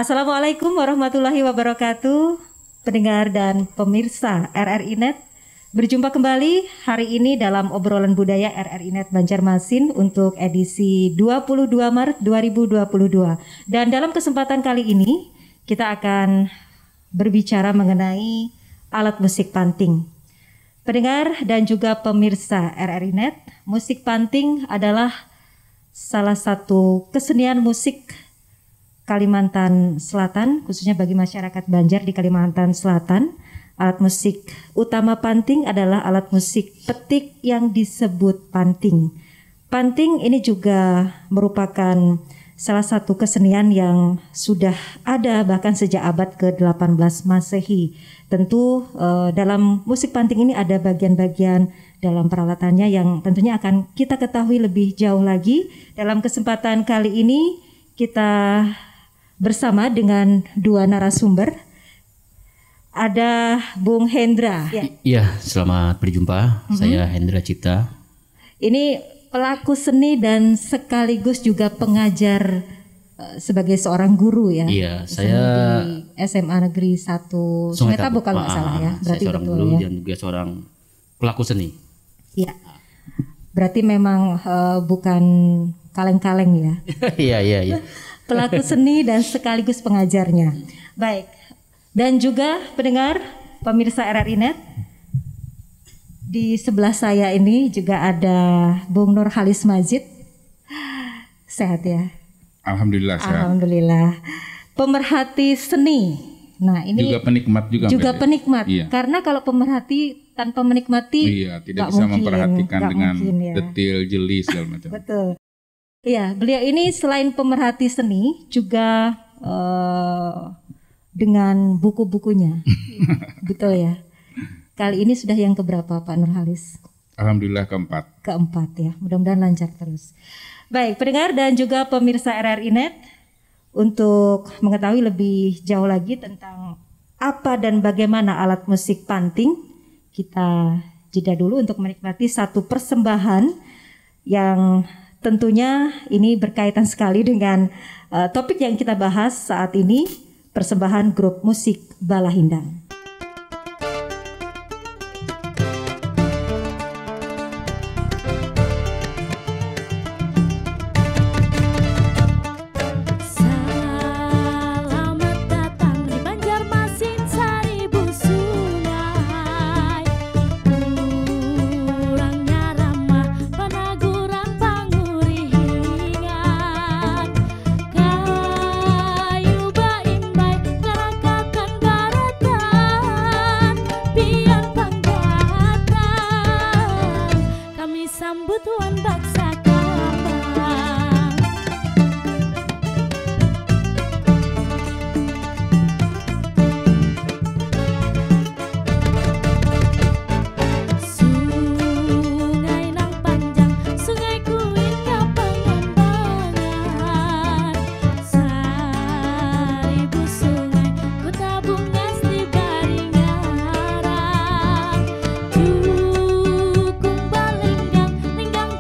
Assalamualaikum warahmatullahi wabarakatuh, pendengar dan pemirsa RRI Net. Berjumpa kembali hari ini dalam obrolan budaya RRI Net Banjarmasin untuk edisi 22 Maret 2022. Dan dalam kesempatan kali ini kita akan berbicara mengenai alat musik panting. Pendengar dan juga pemirsa RRI Net, musik panting adalah salah satu kesenian musik Kalimantan Selatan, khususnya bagi masyarakat Banjar di Kalimantan Selatan. Alat musik utama panting adalah alat musik petik yang disebut panting. Panting ini juga merupakan salah satu kesenian yang sudah ada bahkan sejak abad ke-18 Masehi. Tentu dalam musik panting ini ada bagian-bagian dalam peralatannya yang tentunya akan kita ketahui lebih jauh lagi. Dalam kesempatan kali ini kita bersama dengan dua narasumber. Ada Bung Hendra. Iya, selamat berjumpa. Saya Hendra Cipta. Ini pelaku seni dan sekaligus juga pengajar sebagai seorang guru ya. Iya, saya di SMA Negeri 1 Sungai Tabuk kalau nggak salah ya. Berarti saya seorang betul guru ya. dan juga seorang pelaku seni. Iya. Berarti memang bukan kaleng-kaleng ya. Iya. Pelaku seni dan sekaligus pengajarnya. Baik. Dan juga pendengar pemirsa RRI Net, di sebelah saya ini juga ada Bung Nurhalis Majid. Sehat ya? Alhamdulillah sehat. Alhamdulillah. Pemerhati seni. Nah ini juga penikmat juga penikmat. Iya. Karena kalau pemerhati tanpa menikmati, tidak bisa memperhatikan dengan ya. detail, jeli segala macam. Betul. Iya, beliau ini selain pemerhati seni juga dengan buku-bukunya. Betul ya. Kali ini sudah yang keberapa Pak Nurhalis? Alhamdulillah keempat. Keempat ya. Mudah-mudahan lancar terus. Baik, pendengar dan juga pemirsa RRI Net, untuk mengetahui lebih jauh lagi tentang apa dan bagaimana alat musik panting, kita jeda dulu untuk menikmati satu persembahan yang tentunya ini berkaitan sekali dengan topik yang kita bahas saat ini, persembahan grup musik Balahindang. Dukung balenggang, linggang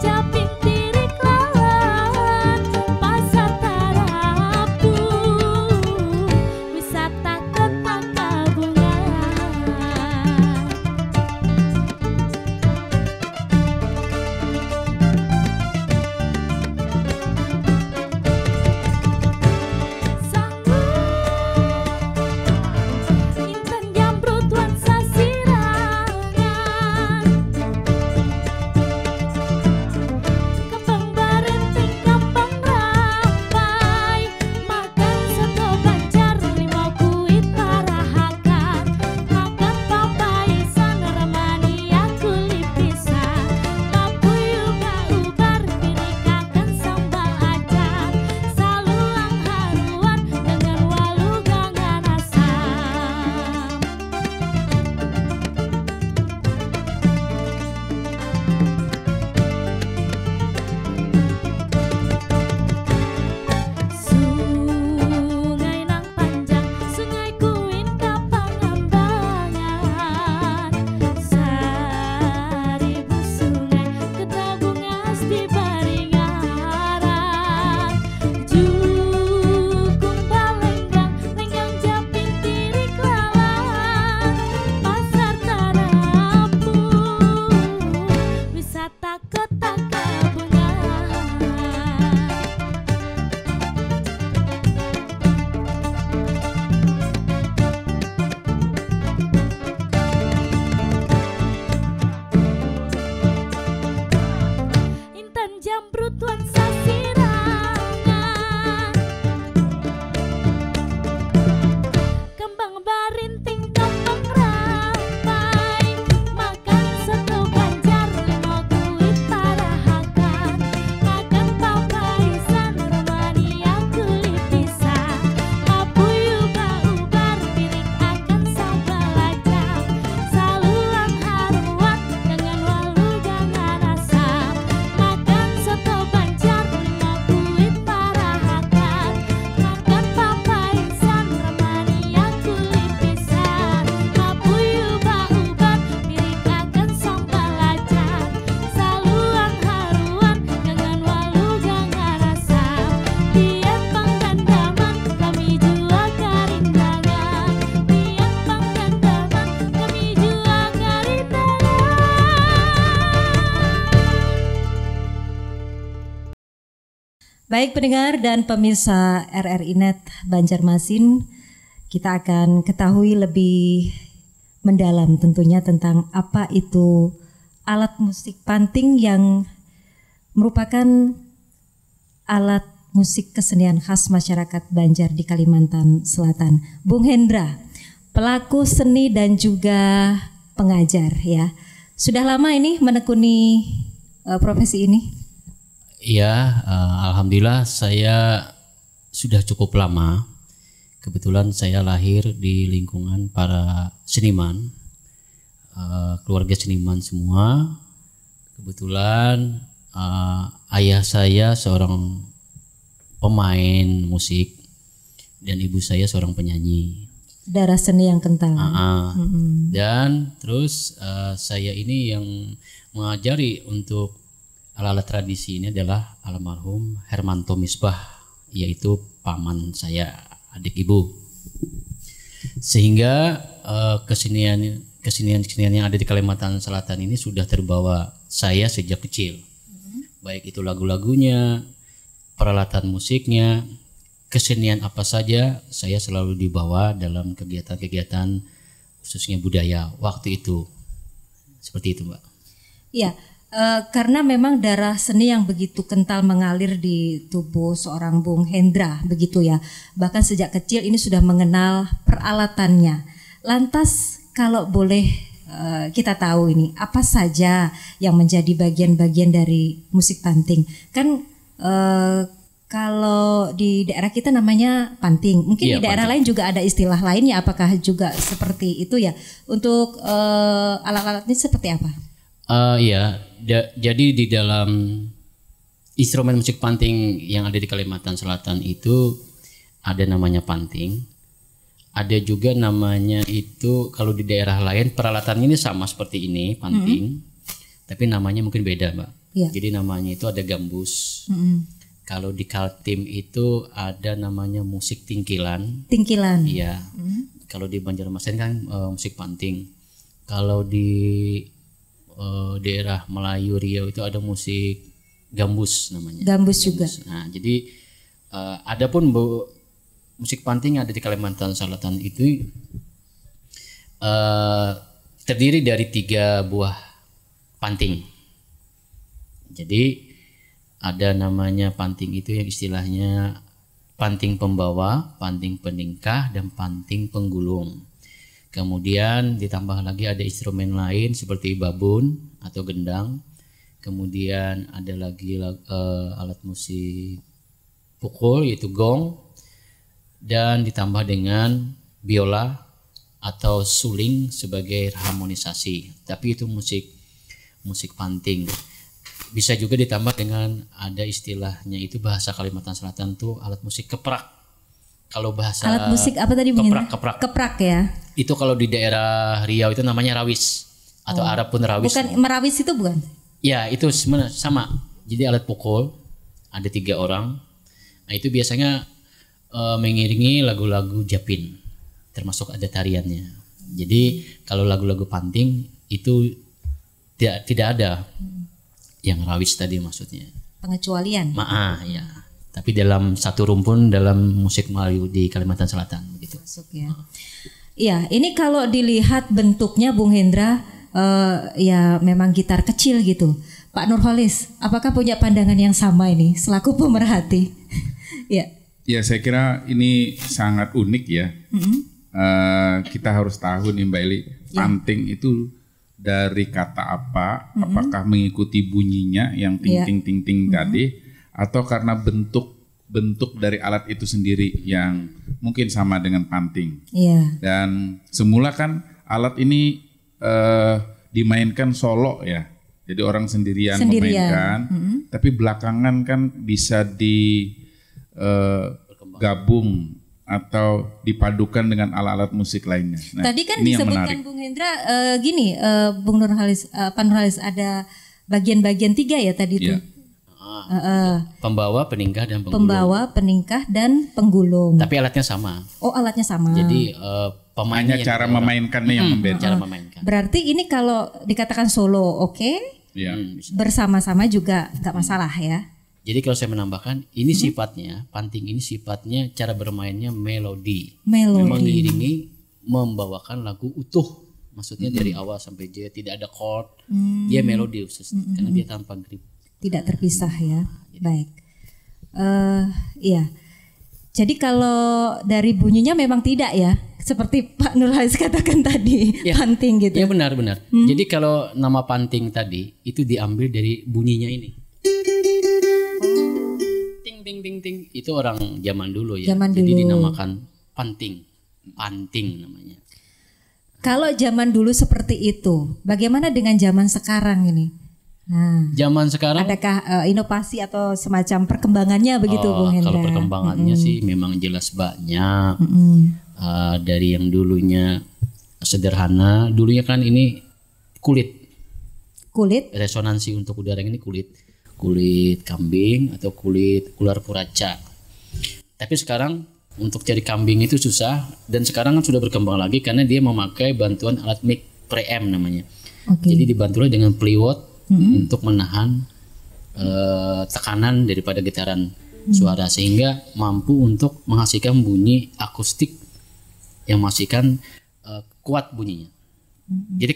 Baik pendengar dan pemirsa RRI Net Banjarmasin, kita akan ketahui lebih mendalam tentunya tentang apa itu alat musik panting yang merupakan alat musik kesenian khas masyarakat Banjar di Kalimantan Selatan. Bung Hendra, pelaku seni dan juga pengajar ya. Sudah lama ini menekuni profesi ini? Iya, alhamdulillah saya sudah cukup lama. Kebetulan saya lahir di lingkungan para seniman, keluarga seniman semua. Kebetulan ayah saya seorang pemain musik dan ibu saya seorang penyanyi. Darah seni yang kental. Dan terus saya ini yang mengajari untuk alat-alat tradisi ini adalah almarhum Hermanto Misbah, yaitu paman saya, adik ibu. Sehingga kesenian yang ada di Kalimantan Selatan ini sudah terbawa saya sejak kecil. Baik itu lagu-lagunya, peralatan musiknya, kesenian apa saja saya selalu dibawa dalam kegiatan-kegiatan khususnya budaya waktu itu. Seperti itu, Mbak. Iya. Karena memang darah seni yang begitu kental mengalir di tubuh seorang Bung Hendra begitu ya. Bahkan sejak kecil ini sudah mengenal peralatannya. Lantas kalau boleh kita tahu ini apa saja yang menjadi bagian-bagian dari musik panting. Kan kalau di daerah kita namanya panting. Mungkin di daerah lain juga ada istilah lainnya. Apakah juga seperti itu ya? Untuk alat-alatnya seperti apa? Jadi di dalam instrumen musik panting yang ada di Kalimantan Selatan itu ada namanya panting, ada juga namanya itu kalau di daerah lain peralatannya ini sama seperti ini panting, tapi namanya mungkin beda, Mbak. Yeah. Jadi namanya itu ada gambus. Kalau di Kaltim itu ada namanya musik tingkilan. Tingkilan. Iya. Kalau di Banjarmasin kan musik panting. Kalau di daerah Melayu Riau itu ada musik gambus namanya. Gambus juga. Nah, jadi adapun musik panting yang ada di Kalimantan Selatan itu terdiri dari 3 buah panting. Jadi ada namanya panting itu yang istilahnya panting pembawa, panting peningkah, dan panting penggulung. Kemudian ditambah lagi ada instrumen lain seperti babun atau gendang. Kemudian ada lagi alat musik pukul yaitu gong. Dan ditambah dengan biola atau suling sebagai harmonisasi. Tapi itu musik panting. Bisa juga ditambah dengan ada istilahnya itu bahasa Kalimantan Selatan tuh alat musik keprak. Kalau bahasa alat musik apa tadi? Keprak ya. Itu kalau di daerah Riau itu namanya rawis atau Arab pun rawis. Bukan merawis itu bukan? Ya itu sebenarnya sama. Jadi alat pukul ada 3 orang. Nah itu biasanya mengiringi lagu-lagu Japin, termasuk ada tariannya. Jadi kalau lagu-lagu panting itu tidak ada yang rawis tadi maksudnya. Pengecualian. Ya. Tapi dalam satu rumpun dalam musik Melayu di Kalimantan Selatan gitu. Masuk ya. Iya, ini kalau dilihat bentuknya Bung Hendra ya memang gitar kecil gitu. Pak Nurholis, apakah punya pandangan yang sama ini selaku pemerhati? Ya. Ya, saya kira ini sangat unik ya. Kita harus tahu nih Mbak Eli, panting itu dari kata apa? Apakah mengikuti bunyinya yang ting ting ting ting tadi? Atau karena bentuk dari alat itu sendiri yang mungkin sama dengan panting. Dan semula kan alat ini dimainkan solo ya. Jadi orang sendirian. Memainkan. Tapi belakangan kan bisa digabung atau dipadukan dengan alat-alat musik lainnya. Nah, tadi kan disebutkan Bung Hendra Bung Nurholis, Pak Nurholis ada bagian-bagian 3 ya tadi itu. Pembawa, peningkah, dan penggulung. Pembawa, peningkah, dan penggulung. Tapi alatnya sama. Oh, alatnya sama. Jadi pemainnya cara memainkannya yang membeda. Cara memainkan. Berarti ini kalau dikatakan solo, oke? Ya. Bersama-sama juga nggak masalah ya. Jadi kalau saya menambahkan, ini sifatnya panting ini sifatnya cara bermainnya melodi, mengiringi, membawakan lagu utuh. Maksudnya dari awal sampai J, tidak ada chord, dia melodi khusus, karena dia tanpa grip. Tidak terpisah ya. Baik. Iya. Jadi kalau dari bunyinya memang tidak ya, seperti Pak Nurhalis katakan tadi, panting gitu. Iya benar-benar. Jadi kalau nama panting tadi itu diambil dari bunyinya ini. Ting ting ting ting, itu orang zaman dulu ya. Jadi dinamakan panting namanya. Kalau zaman dulu seperti itu, bagaimana dengan zaman sekarang ini? Nah, zaman sekarang adakah inovasi atau semacam perkembangannya begitu, Bung Hendra? Kalau perkembangannya sih memang jelas banyak. Dari yang dulunya sederhana, dulunya kan ini kulit resonansi untuk udara ini kulit kambing atau kulit ular kuraca. Tapi sekarang untuk cari kambing itu susah, dan sekarang kan sudah berkembang lagi karena dia memakai bantuan alat mic preamp namanya. Jadi dibantu dengan plywood untuk menahan tekanan daripada getaran suara, sehingga mampu untuk menghasilkan bunyi akustik yang menghasilkan kuat bunyinya. Jadi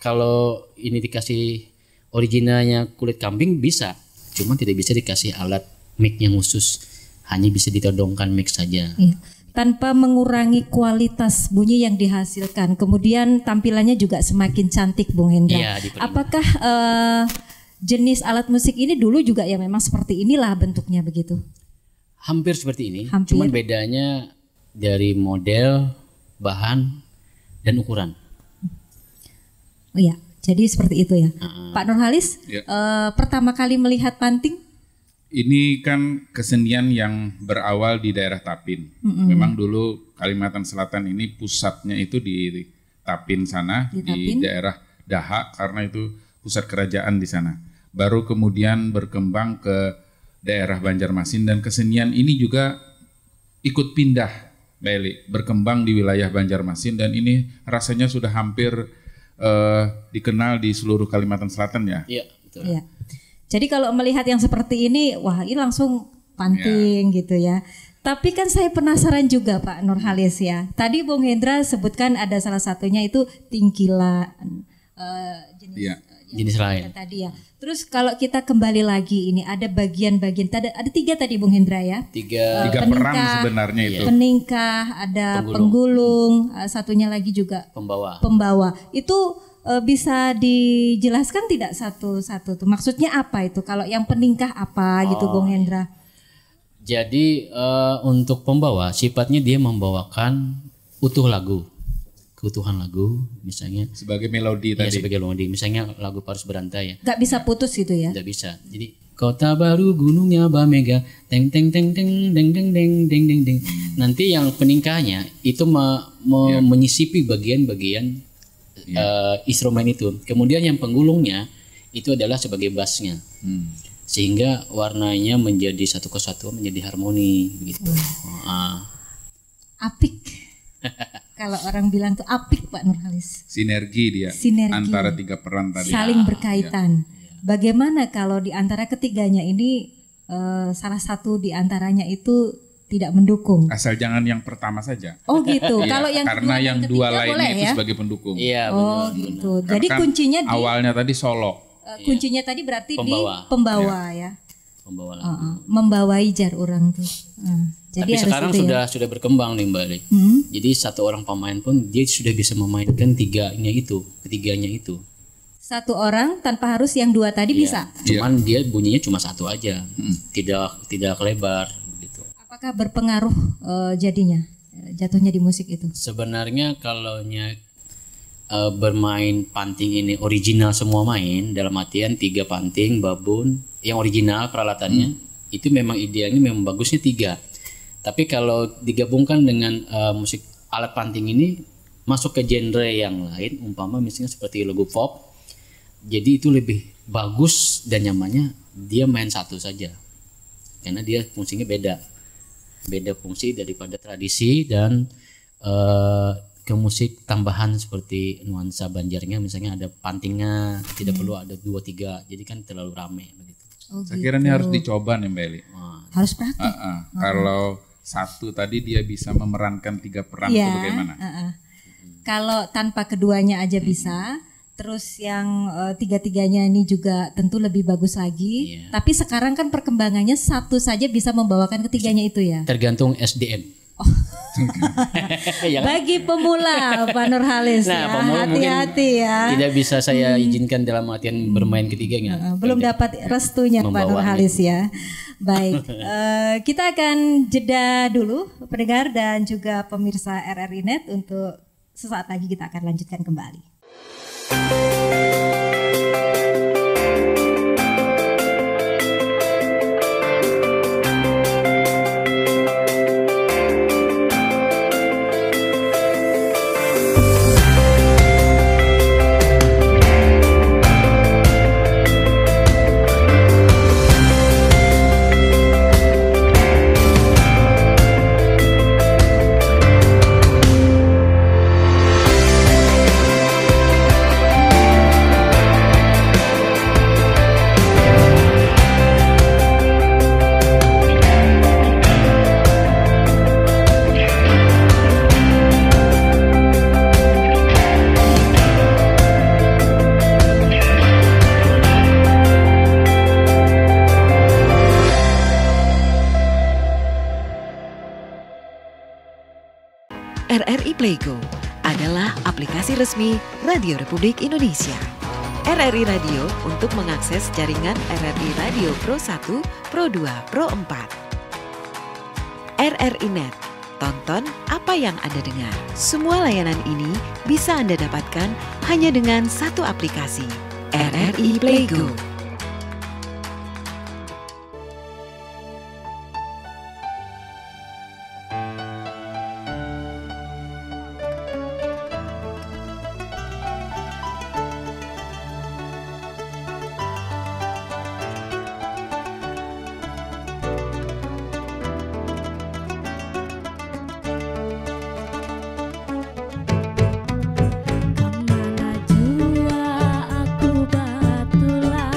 kalau ini dikasih originalnya kulit kambing bisa, cuma tidak bisa dikasih alat mic yang khusus, hanya bisa ditodongkan mic saja. Iya. Tanpa mengurangi kualitas bunyi yang dihasilkan, kemudian tampilannya juga semakin cantik, Bung Hendra. Iya, apakah jenis alat musik ini dulu juga ya memang seperti inilah bentuknya begitu? Hampir seperti ini, cuman bedanya dari model, bahan, dan ukuran. Oh iya, jadi seperti itu ya. Pak Nurhalis, pertama kali melihat panting? Ini kan kesenian yang berawal di daerah Tapin. Memang dulu Kalimantan Selatan ini pusatnya itu di Tapin sana, di daerah Dahak, karena itu pusat kerajaan di sana. Baru kemudian berkembang ke daerah Banjarmasin, dan kesenian ini juga ikut pindah, berkembang di wilayah Banjarmasin, dan ini rasanya sudah hampir dikenal di seluruh Kalimantan Selatan ya. Iya, betul. Iya. Jadi kalau melihat yang seperti ini, wah ini langsung panting gitu ya. Tapi kan saya penasaran juga Pak Nurhalis ya. Tadi Bung Hendra sebutkan ada salah satunya itu tingkilan jenis lain tadi ya. Terus kalau kita kembali lagi ini ada bagian-bagian, ada 3 3 Bung Hendra ya. Tiga peran sebenarnya itu. Peningkah, ada penggulung, satunya lagi juga pembawa. Itu bisa dijelaskan tidak satu-satu tuh? Maksudnya apa itu? Kalau yang peningkah apa gitu Bung Hendra? Jadi untuk pembawa sifatnya dia membawakan keutuhan lagu, misalnya sebagai melodi tadi. Sebagai melodi, misalnya lagu Paris Berantai ya. Gak bisa putus gitu ya? Gak bisa. Jadi kota baru gunungnya Bamega, teng teng teng teng deng deng deng deng deng deng. Nanti yang peningkahnya itu menyisipi bagian-bagian instrumen itu. Kemudian yang penggulungnya itu adalah sebagai bassnya, sehingga warnanya menjadi satu kesatuan, menjadi harmoni begitu. Apik. Kalau orang bilang tuh apik Pak Nurhalis. Sinergi antara 3 peran tadi. Saling berkaitan. Bagaimana kalau di antara ketiganya ini salah satu di antaranya itu tidak mendukung? Asal jangan yang pertama saja. Oh gitu. Kalau yang karena yang 2 lainnya itu ya? sebagai pendukung. Iya, benar. Gitu. Jadi kan kuncinya di awalnya tadi solo. Kuncinya tadi berarti pembawa ya. Pembawa lagu. Membawai jar orang tuh. Jadi tapi sekarang sudah berkembang nih Mbak Ali. Jadi satu orang pemain pun dia sudah bisa memainkan ketiganya itu. Satu orang tanpa harus yang 2 tadi bisa. Cuman dia bunyinya cuma satu aja, tidak lebar. Apakah berpengaruh jatuhnya di musik itu? Sebenarnya kalau bermain panting ini original semua main, dalam artian 3 panting, babun, yang original peralatannya itu memang idealnya memang bagusnya 3. Tapi kalau digabungkan dengan musik alat panting ini masuk ke genre yang lain, umpama misalnya seperti lagu pop, jadi itu lebih bagus dan nyamannya dia main satu saja, karena dia fungsinya beda fungsi daripada tradisi dan ke musik tambahan seperti nuansa Banjarnya, misalnya ada pantingnya, tidak perlu ada 2 3, jadi kan terlalu rame begitu. Saya kira ini harus dicoba nih Mbak Eli. Harus praktik. Kalau satu tadi dia bisa memerankan 3 peran itu bagaimana? Kalau tanpa keduanya aja bisa, terus yang tiga-tiganya ini juga tentu lebih bagus lagi. Tapi sekarang kan perkembangannya satu saja bisa membawakan ketiganya itu ya. Tergantung SDM. Bagi pemula Pak Nurhalis ya, hati-hati ya. Tidak bisa saya izinkan dalam artian bermain ketiganya. Belum dapat restunya Pak Nurhalis ya. Baik, kita akan jeda dulu pendengar dan juga pemirsa RRI Net untuk sesaat lagi kita akan lanjutkan kembali. RRI Playgo adalah aplikasi resmi Radio Republik Indonesia. RRI Radio untuk mengakses jaringan RRI Radio Pro 1, Pro 2, Pro 4. RRI Net, tonton apa yang Anda dengar. Semua layanan ini bisa Anda dapatkan hanya dengan satu aplikasi, RRI Playgo. Kemana jua aku batulah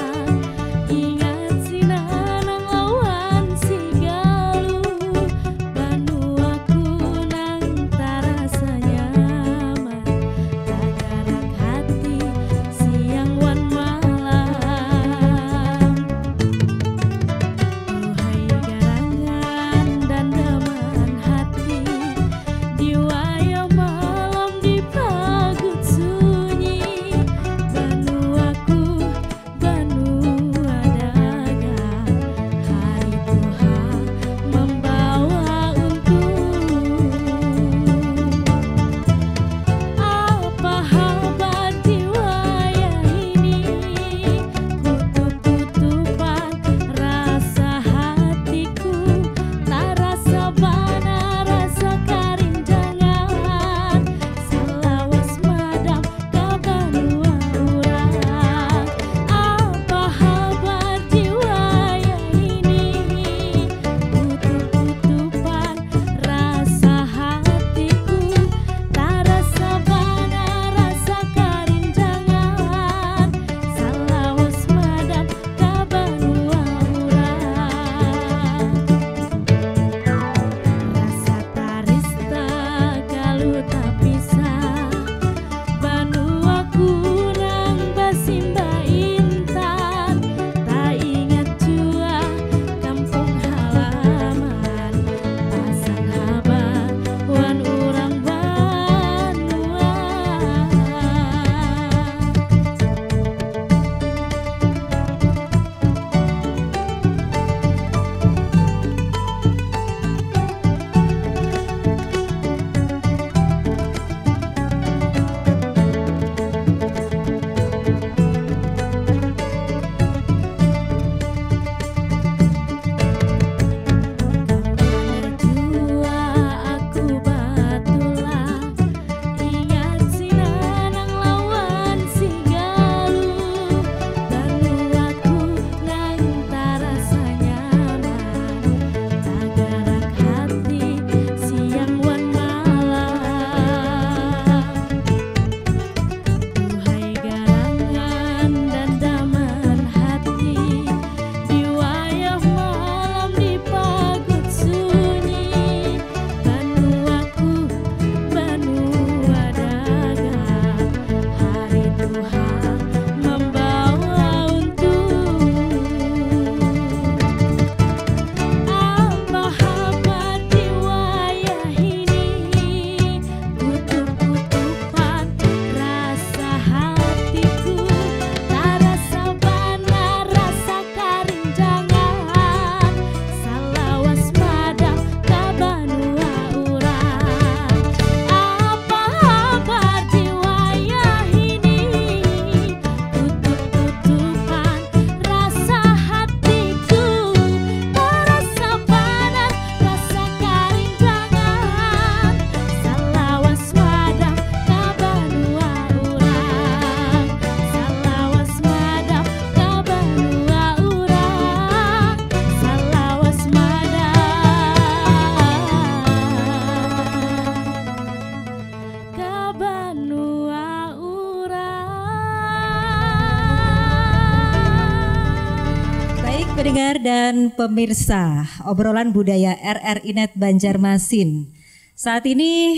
Pendengar dan pemirsa obrolan budaya RRI Net Banjarmasin. Saat ini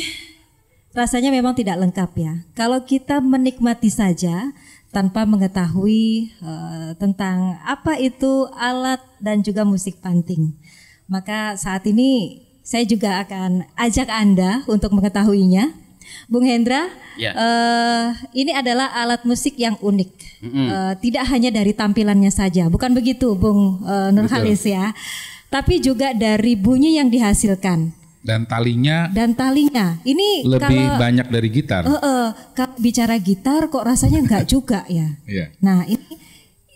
rasanya memang tidak lengkap ya. Kalau kita menikmati saja tanpa mengetahui tentang apa itu alat dan juga musik panting. Maka saat ini saya juga akan ajak Anda untuk mengetahuinya. Bung Hendra, Ya. Ini adalah alat musik yang unik. Tidak hanya dari tampilannya saja, bukan begitu Bung Nurhalis ya, tapi juga dari bunyi yang dihasilkan Dan talinya ini lebih kalau banyak dari gitar. kalau bicara gitar kok rasanya enggak juga ya. Iya. Nah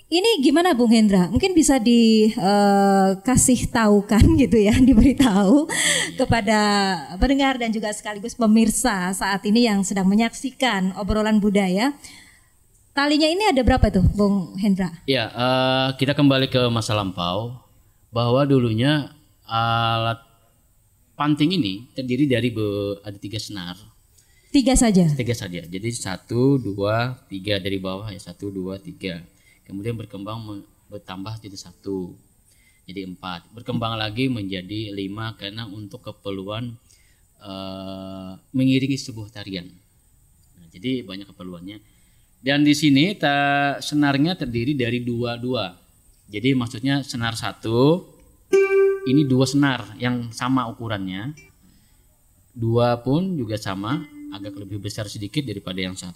ini gimana Bung Hendra? Mungkin bisa dikasih tahukan gitu ya, diberitahu kepada pendengar dan juga sekaligus pemirsa saat ini yang sedang menyaksikan obrolan budaya. Talinya ini ada berapa tuh Bung Hendra? Ya, kita kembali ke masa lampau bahwa dulunya alat panting ini terdiri dari ada 3 senar. 3 saja. 3 saja. Jadi 1, 2, 3 dari bawah ya 1, 2, 3. Kemudian berkembang bertambah jadi 1. Jadi 4. Berkembang lagi menjadi 5 karena untuk keperluan mengiringi sebuah tarian. Nah, jadi banyak keperluannya. Dan di sini senarnya terdiri dari 2. Jadi maksudnya senar 1 ini 2 senar yang sama ukurannya. 2 pun juga sama, agak lebih besar sedikit daripada yang 1.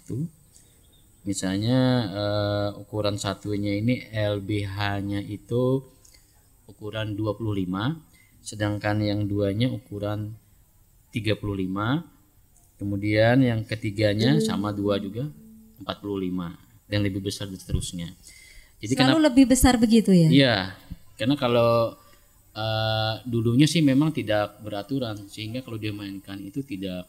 Misalnya ukuran satunya ini LBH-nya itu ukuran 25, sedangkan yang 2-nya ukuran 35. Kemudian yang ketiganya sama 2 juga 45 dan lebih besar dan seterusnya. Jadi selalu lebih besar begitu ya? Iya, karena kalau dulunya sih memang tidak beraturan sehingga kalau dia mainkan itu tidak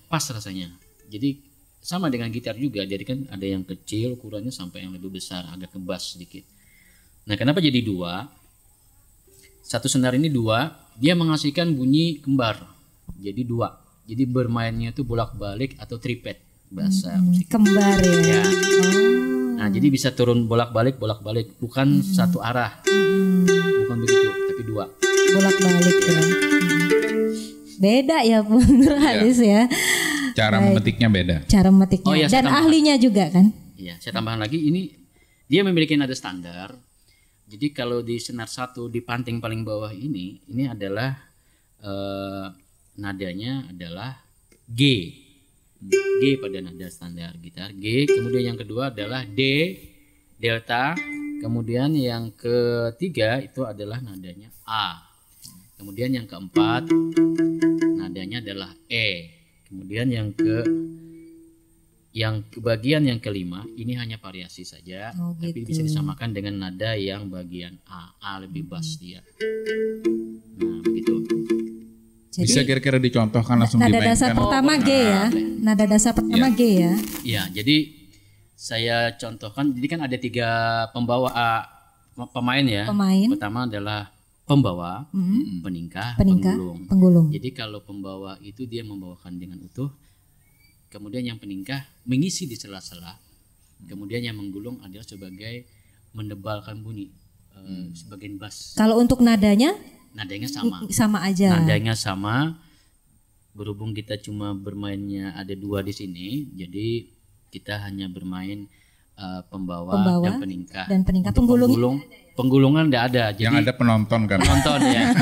pas rasanya. Jadi sama dengan gitar juga, jadi kan ada yang kecil ukurannya sampai yang lebih besar, agak ke bass sedikit. Nah, kenapa jadi 2? Satu senar ini 2, dia menghasilkan bunyi kembar. Jadi 2. Jadi bermainnya itu bolak-balik atau tripet bahasa musik. Kembar ya. Nah, jadi bisa turun bolak-balik, bukan satu arah. Bukan begitu, tapi 2. Bolak-balik ya. Beda ya Bung Nurhalis ya. Cara memetiknya beda. Cara memetiknya. Oh, iya, dan saya ahlinya juga kan? Iya, saya tambahkan lagi ini dia memiliki nada standar. Jadi kalau di senar 1 di panting paling bawah ini adalah nadanya adalah G. G pada nada standar gitar G. Kemudian yang kedua adalah D delta. Kemudian yang ketiga itu adalah nadanya A. Kemudian yang keempat nadanya adalah E. Kemudian yang bagian yang kelima ini hanya variasi saja, gitu. tapi bisa disamakan dengan nada yang bagian A lebih bass dia. Nah, begitu. Jadi, bisa kira-kira dicontohkan langsung nada dimainkan. dasar pertama G ya. Nada dasar pertama G ya. Iya, jadi saya contohkan. Jadi kan ada 3 pemain ya. Pemain. Pertama adalah pembawa, peningkah, penggulung. Jadi kalau pembawa itu dia membawakan dengan utuh. Kemudian yang peningkah mengisi di sela-sela. Kemudian yang menggulung adalah sebagai menebalkan bunyi, sebagian bass. Kalau untuk nadanya sama. Sama aja. Nadanya sama. Berhubung kita cuma bermainnya ada 2 di sini, jadi kita hanya bermain pembawa dan peningkah. Penggulungan tidak ada. Jadi yang ada penonton kan. Penonton ya.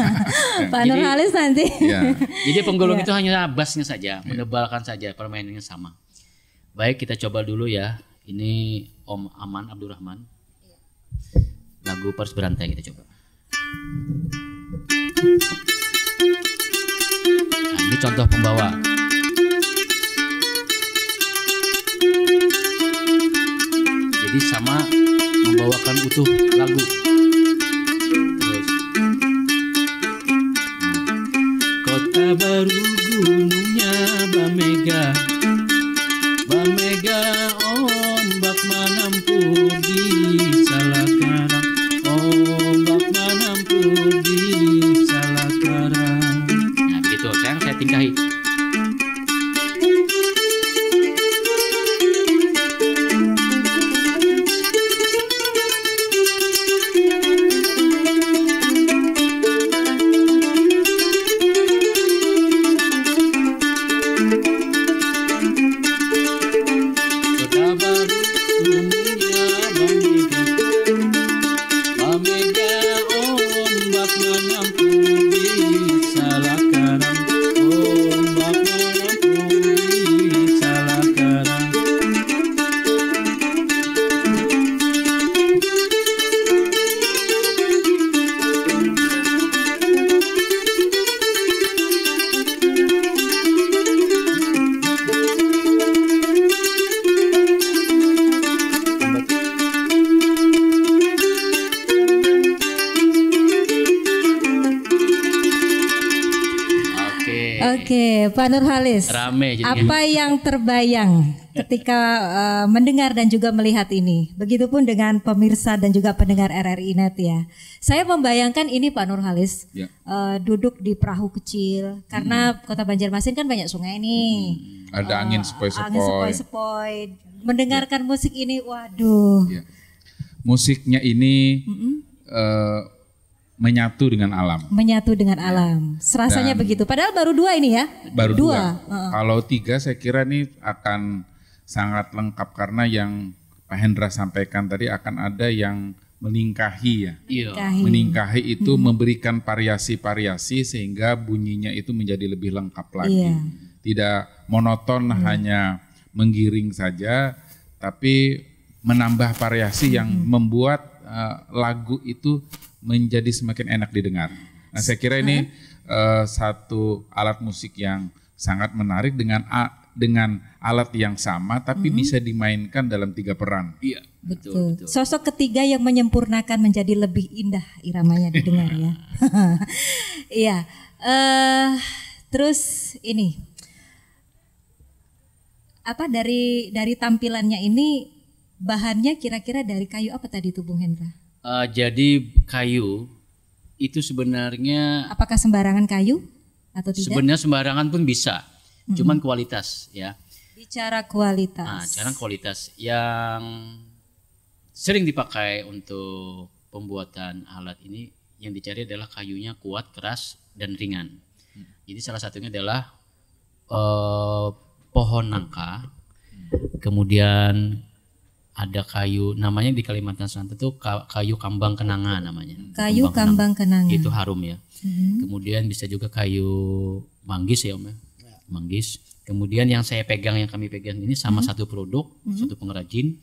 Pak Nurhalis nanti. Ya. Jadi penggulung itu hanya bassnya saja, menebalkan saja, permainannya sama. Baik, kita coba dulu ya. Ini Om Aman Abdurrahman. Lagu Pers Berantai kita coba. Nah, ini contoh pembawa. Jadi sama membawakan utuh lagu. Terus Kota Baru gunungnya Bamega, ombak menampur di Salakarang, ombak menampur di Salakarang. Nah begitu, sekarang saya tingkahi. Pamega ombak menampu bisa lakaran, ombak menampu bisa lakaran. Oke, Pak Nurhalis. Rame jadi. Apa yang terbayang ketika mendengar dan juga melihat ini? Begitupun dengan pemirsa dan juga pendengar RRI Net ya. Saya membayangkan ini Pak Nurhalis Ya. duduk di perahu kecil karena Kota Banjarmasin kan banyak sungai nih. Ada angin Angin sepoi-sepoi. sepoi-sepoi. Mendengarkan musik ini, waduh. Ya. Musiknya ini menyatu dengan alam. Menyatu dengan alam. Serasanya Dan- begitu. Padahal baru 2 ini ya. Baru dua. Heeh. Kalau 3 saya kira ini akan sangat lengkap karena yang Pak Hendra sampaikan tadi akan ada yang meningkahi ya. Iya. Kahi. Meningkahi itu memberikan variasi-variasi sehingga bunyinya itu menjadi lebih lengkap lagi. Iya. Tidak monoton hanya menggiring saja, tapi menambah variasi yang membuat lagu itu menjadi semakin enak didengar. Nah, saya kira ini satu alat musik yang sangat menarik dengan alat yang sama tapi bisa dimainkan dalam 3 peran. Iya. Betul. Sosok ketiga yang menyempurnakan menjadi lebih indah iramanya didengar ya. Iya. Terus ini apa dari tampilannya ini bahannya kira-kira dari kayu apa tadi tuh Bung Hendra? Jadi kayu itu sebenarnya Apakah sembarangan kayu atau tidak? sebenarnya sembarangan pun bisa, cuman kualitas ya. Bicara kualitas. Nah, cara kualitas yang sering dipakai untuk pembuatan alat ini yang dicari adalah kayunya kuat, keras, dan ringan. Jadi salah satunya adalah pohon nangka, kemudian ada kayu namanya di Kalimantan Selatan itu kayu kambang kenanga namanya. Kayu kambang kenanga. Itu harum ya. Kemudian bisa juga kayu manggis ya Om ya. Manggis. Kemudian yang saya pegang, yang kami pegang ini sama satu produk, satu pengrajin.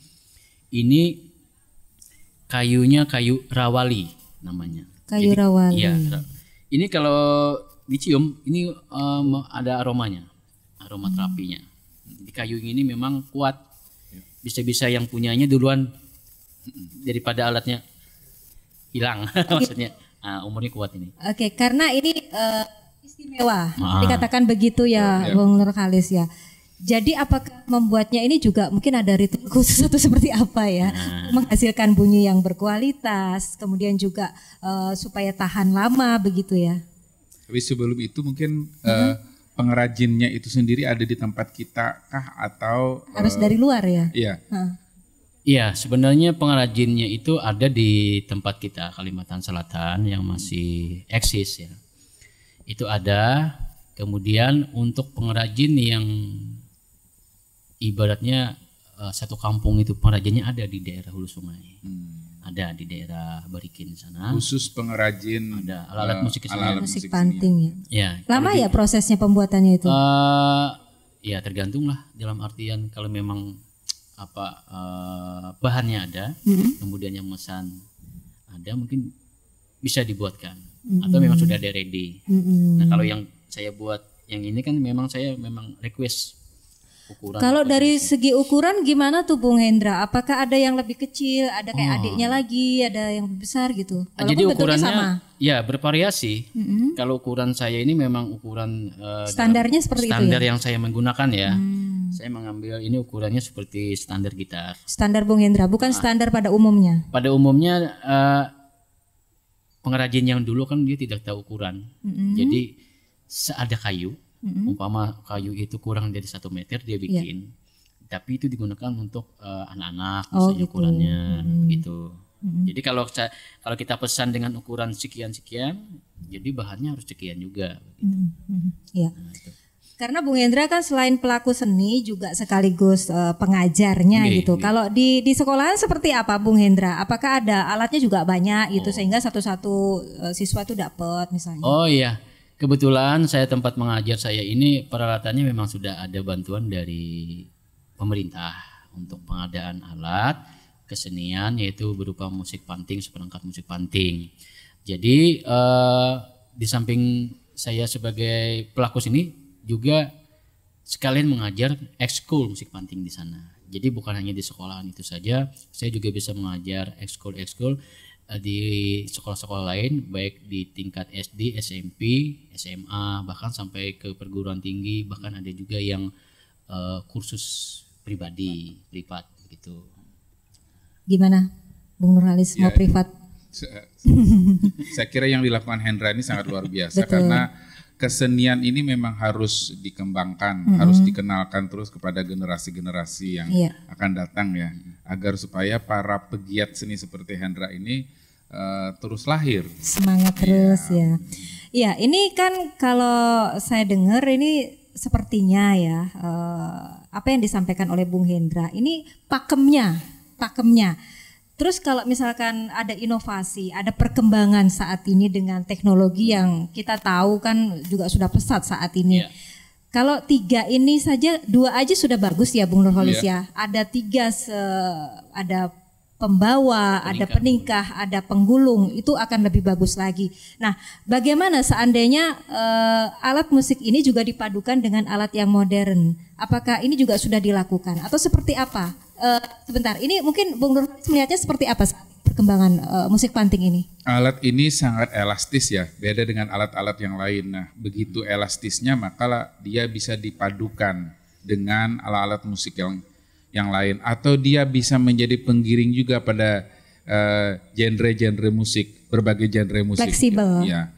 Ini kayunya kayu rawali namanya. Kayu rawali. Iya. Ini kalau dicium ini ada aromanya, aroma terapinya. Di kayu ini memang kuat. Bisa-bisa yang punyanya duluan daripada alatnya hilang. Maksudnya umurnya kuat ini. Oke, karena ini istimewa. Dikatakan begitu ya, Bung Nurhalis ya. Jadi apakah membuatnya ini juga mungkin ada ritual khusus atau seperti apa ya? Menghasilkan bunyi yang berkualitas, kemudian juga supaya tahan lama begitu ya. Tapi sebelum itu mungkin pengrajinnya itu sendiri ada di tempat kita kah atau Harus dari luar ya? Iya. Iya, sebenarnya pengrajinnya itu ada di tempat kita Kalimantan Selatan yang masih eksis ya. Itu ada. Kemudian untuk pengrajin yang ibaratnya satu kampung itu pengrajinnya ada di daerah hulu sungai. Ada di daerah Barikin sana. Khusus pengrajin Ada alat-alat musik kesenian. Musik panting ya. Ya, Lama ya prosesnya pembuatannya itu? Ya tergantung lah dalam artian kalau memang bahannya ada, kemudian yang memesan ada mungkin bisa dibuatkan atau memang sudah ada ready. Nah kalau yang saya buat yang ini kan memang saya request ukuran. Kalau dari segi ukuran gimana tuh Bung Hendra? Apakah ada yang lebih kecil, ada kayak adiknya lagi, ada yang lebih besar gitu? Walaupun jadi bentuknya ukurannya sama. ya bervariasi. Kalau ukuran saya ini memang ukuran Standarnya seperti itu standar ya? yang saya menggunakan ya. Saya mengambil ini ukurannya seperti standar gitar. Standar Bung Hendra, bukan standar pada umumnya. Pada umumnya pengrajin yang dulu kan dia tidak tahu ukuran. Jadi seada kayu, umpama kayu itu kurang dari 1 meter dia bikin. Tapi itu digunakan untuk anak-anak misalnya gitu. ukurannya gitu. Jadi kalau kita pesan dengan ukuran sekian-sekian, jadi bahannya harus sekian juga. Iya. Karena Bung Hendra kan selain pelaku seni juga sekaligus pengajarnya gitu. Kalau di sekolahan seperti apa Bung Hendra? Apakah ada alatnya juga banyak gitu sehingga satu-satu siswa tuh dapat misalnya? Oh iya, kebetulan saya tempat mengajar saya ini peralatannya memang sudah ada bantuan dari pemerintah untuk pengadaan alat kesenian yaitu berupa musik panting, seperangkat musik panting. Jadi di samping saya sebagai pelaku seni juga sekalian mengajar ekskul musik panting di sana. Jadi bukan hanya di sekolahan itu saja, saya juga bisa mengajar ekskul di sekolah-sekolah lain, baik di tingkat SD, SMP, SMA, bahkan sampai ke perguruan tinggi, bahkan ada juga yang kursus privat gitu. Gimana, Bung Nurhalis mau privat? Saya kira yang dilakukan Hendra ini sangat luar biasa karena kesenian ini memang harus dikembangkan, harus dikenalkan terus kepada generasi-generasi yang akan datang ya, agar supaya para pegiat seni seperti Hendra ini terus lahir. Semangat terus ya. Ya, ini kan kalau saya dengar ini sepertinya ya apa yang disampaikan oleh Bung Hendra ini pakemnya. Terus kalau misalkan ada inovasi, ada perkembangan saat ini dengan teknologi yang kita tahu kan juga sudah pesat saat ini. Kalau 3 ini saja, 2 aja sudah bagus ya Bung Nurhalis ya. Ada 3, ada pembawa, ada peningkah, ada penggulung, itu akan lebih bagus lagi. Nah, bagaimana seandainya alat musik ini juga dipadukan dengan alat yang modern? Apakah ini juga sudah dilakukan atau seperti apa? Sebentar, ini mungkin Bung Nurhalis melihatnya seperti apa perkembangan musik panting ini? Alat ini sangat elastis ya, beda dengan alat-alat yang lain. Nah, begitu elastisnya maka dia bisa dipadukan dengan alat-alat musik yang lain, atau dia bisa menjadi penggiring juga pada genre-genre musik, berbagai genre musik. Fleksibel. Ya.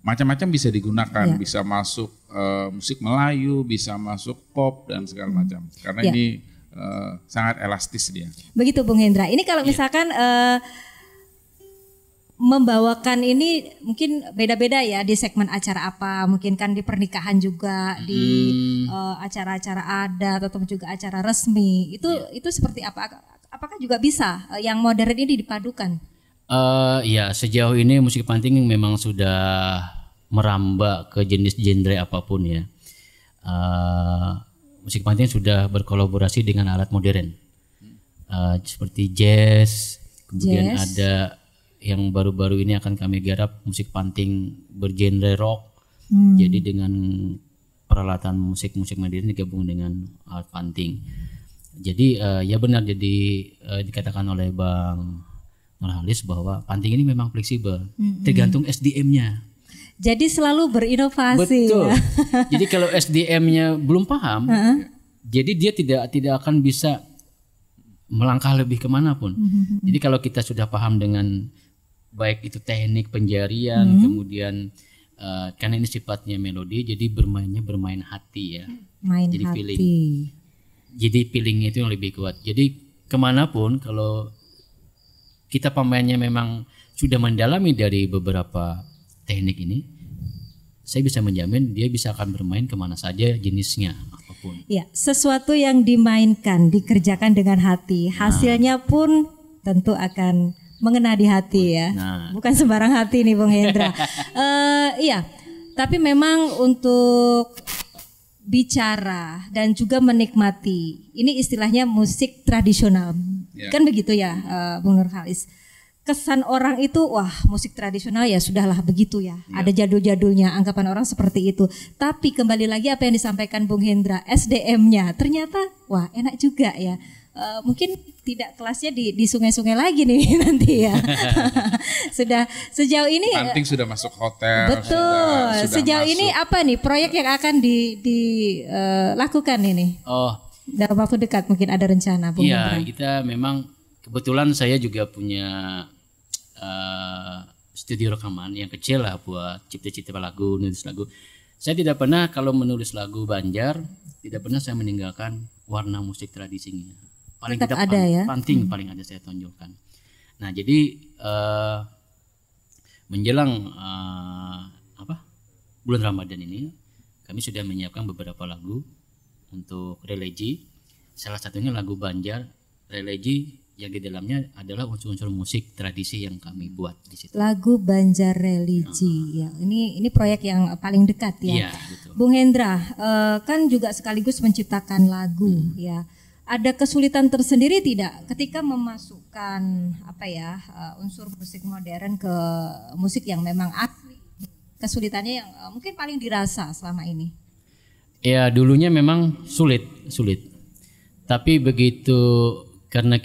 Macam-macam bisa digunakan, bisa masuk musik Melayu, bisa masuk pop dan segala macam. Karena ini sangat elastis dia. Begitu Bung Hendra. Ini kalau misalkan membawakan ini mungkin beda-beda ya di segmen acara apa, mungkin kan di pernikahan juga, di acara-acara adat atau juga acara resmi. Itu seperti apa? Apakah juga bisa yang modern ini dipadukan? Ya, sejauh ini musik panting memang sudah merambah ke jenis genre apapun ya. Musik panting sudah berkolaborasi dengan alat modern seperti jazz, kemudian ada yang baru-baru ini akan kami garap musik panting bergenre rock. Jadi dengan peralatan musik modern digabung dengan alat panting. Jadi ya benar, jadi dikatakan oleh Bang Nurhalis bahwa panting ini memang fleksibel, tergantung SDM-nya. Jadi selalu berinovasi. Betul. Jadi kalau SDM-nya belum paham, jadi dia tidak akan bisa melangkah lebih kemanapun. Jadi kalau kita sudah paham dengan baik itu teknik penjarian, kemudian karena ini sifatnya melodi, jadi bermain hati ya. Jadi hati. feeling. Jadi feelingnya itu yang lebih kuat. Jadi kemanapun kalau kita pemainnya memang sudah mendalami dari beberapa teknik ini, saya bisa menjamin dia bisa akan bermain kemana saja jenisnya apapun. Ya, sesuatu yang dimainkan, dikerjakan dengan hati, hasilnya pun tentu akan mengena di hati ya. Bukan sembarang hati nih Bung Hendra. Iya, tapi memang untuk bicara dan juga menikmati, ini istilahnya musik tradisional, kan begitu ya Bung Nurhalis. Kesan orang itu wah musik tradisional ya sudahlah begitu ya. Ada jadul-jadulnya, anggapan orang seperti itu. Tapi kembali lagi apa yang disampaikan Bung Hendra, SDM-nya ternyata wah enak juga ya. Mungkin tidak kelasnya di sungai-sungai lagi nih nanti ya. Sudah sejauh ini panting sudah masuk hotel. Betul. Sudah sejauh ini apa nih proyek yang akan dilakukan ini? Dalam waktu dekat mungkin ada rencana Bung Hendra. Iya, kita memang kebetulan saya juga punya studio rekaman yang kecil lah buat cipta-cipta lagu, nulis lagu. Saya tidak pernah kalau menulis lagu Banjar, tidak pernah saya meninggalkan warna musik tradisinya. Paling tetap tidak ada ya. Panting paling ada saya tonjolkan. Nah jadi menjelang bulan Ramadan ini kami sudah menyiapkan beberapa lagu untuk religi. Salah satunya lagu Banjar religi yang di dalamnya adalah unsur-unsur musik tradisi yang kami buat di situ. Lagu Banjar religi, ya. Ini proyek yang paling dekat ya. Iya, betul. Bung Hendra, kan juga sekaligus menciptakan lagu, ya. Ada kesulitan tersendiri tidak ketika memasukkan unsur musik modern ke musik yang memang asli? Kesulitannya yang mungkin paling dirasa selama ini. Ya, dulunya memang sulit. Tapi begitu karena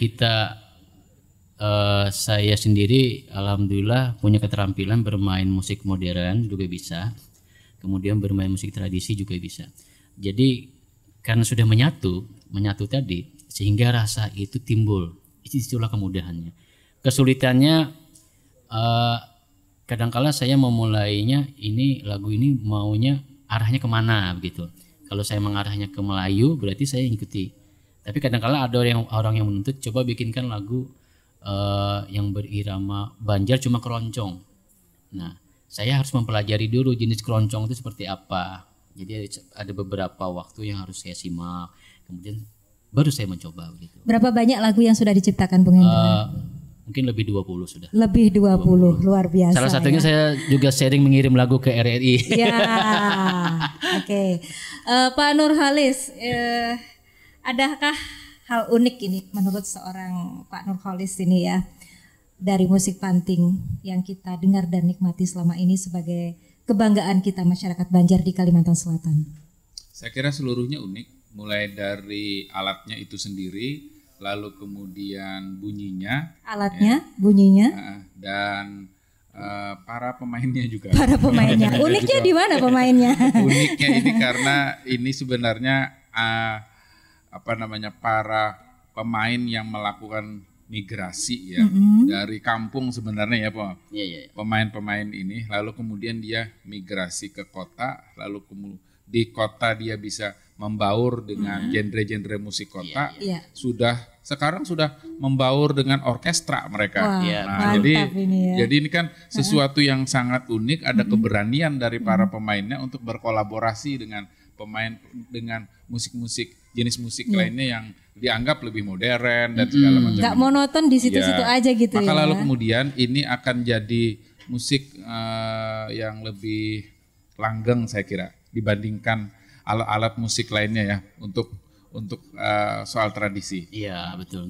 saya sendiri alhamdulillah punya keterampilan bermain musik modern juga bisa, kemudian bermain musik tradisi juga bisa. Jadi karena sudah menyatu tadi, sehingga rasa itu timbul. Itulah kemudahannya. Kesulitannya kadangkala saya memulainya, lagu ini maunya arahnya kemana begitu. Kalau saya mengarahnya ke Melayu berarti saya ikuti. Tapi kadang-kala ada orang yang menuntut coba bikinkan lagu yang berirama Banjar cuma keroncong. Nah, saya harus mempelajari dulu jenis keroncong itu seperti apa. Jadi ada beberapa waktu yang harus saya simak. Kemudian baru saya mencoba begitu. Berapa banyak lagu yang sudah diciptakan Bung Hendra? Mungkin lebih 20 sudah. Lebih 20, luar biasa. Salah satunya saya juga sering mengirim lagu ke RRI. Ya, oke. Pak Nurholis, adakah hal unik ini menurut seorang Pak Nurholis ini ya dari musik Panting yang kita dengar dan nikmati selama ini sebagai kebanggaan kita masyarakat Banjar di Kalimantan Selatan? Saya kira seluruhnya unik, mulai dari alatnya itu sendiri, lalu kemudian bunyinya, bunyinya, dan para pemainnya juga. Para pemainnya, uniknya di mana pemainnya? Uniknya ini karena ini sebenarnya para pemain yang melakukan migrasi ya dari kampung sebenarnya ya Pak. Pemain-pemain ini lalu kemudian dia migrasi ke kota, lalu di kota dia bisa membaur dengan genre-genre musik kota. Sekarang sudah membaur dengan orkestra mereka. Wah, jadi ini kan sesuatu yang sangat unik, ada keberanian dari para pemainnya untuk berkolaborasi dengan pemain dengan musik-musik jenis musik lainnya yang dianggap lebih modern dan segala macam. Gak monoton di situ-situ aja gitu. Maka lalu kemudian ini akan jadi musik yang lebih langgeng saya kira dibandingkan alat-alat musik lainnya ya untuk soal tradisi. Iya betul.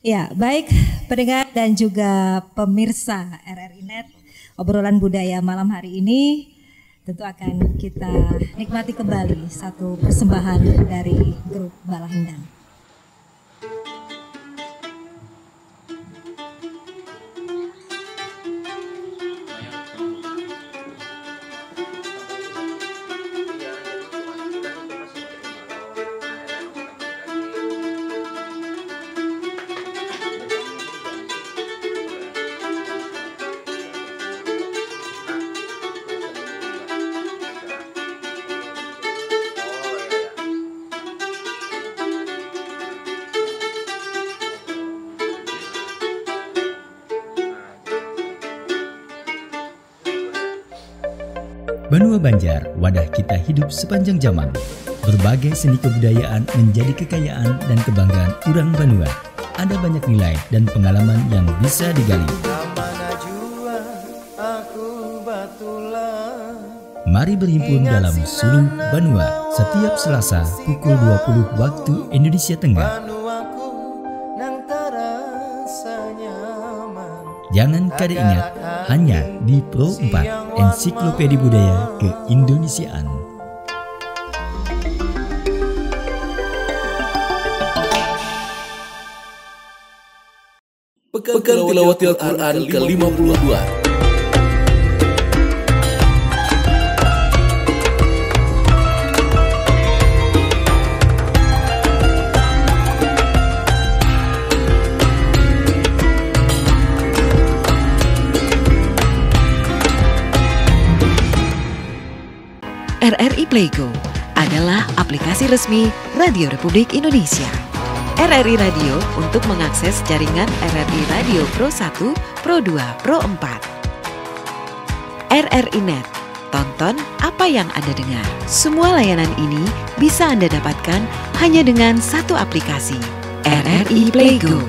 Ya baik pendengar dan juga pemirsa RRI Net, obrolan budaya malam hari ini tentu akan kita nikmati kembali satu persembahan dari grup Balahindang. Banua Banjar, wadah kita hidup sepanjang zaman. Berbagai seni kebudayaan menjadi kekayaan dan kebanggaan orang Banua. Ada banyak nilai dan pengalaman yang bisa digali. Mari berhimpun dalam Suluk Banua setiap Selasa pukul 20 waktu Indonesia Tengah. Jangan kada ingat, hanya di Pro 4, Ensiklopedia Budaya Keindonesiaan. Pekan Tilawatil Quran ke-52. RRI Playgo adalah aplikasi resmi Radio Republik Indonesia. RRI Radio untuk mengakses jaringan RRI Radio Pro 1, Pro 2, Pro 4. RRI Net, tonton apa yang Anda dengar. Semua layanan ini bisa Anda dapatkan hanya dengan satu aplikasi, RRI Playgo.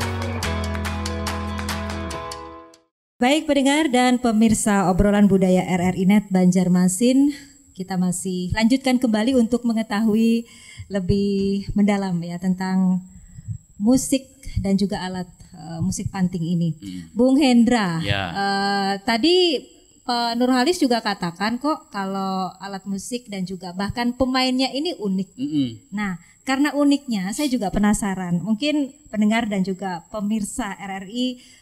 Baik pendengar dan pemirsa obrolan budaya RRI Net Banjarmasin, kita masih lanjutkan kembali untuk mengetahui lebih mendalam ya tentang musik dan juga alat musik panting ini. Bung Hendra, tadi Pak Nurhalis juga katakan kok kalau alat musik dan juga bahkan pemainnya ini unik. Nah, karena uniknya saya juga penasaran. Mungkin pendengar dan juga pemirsa RRI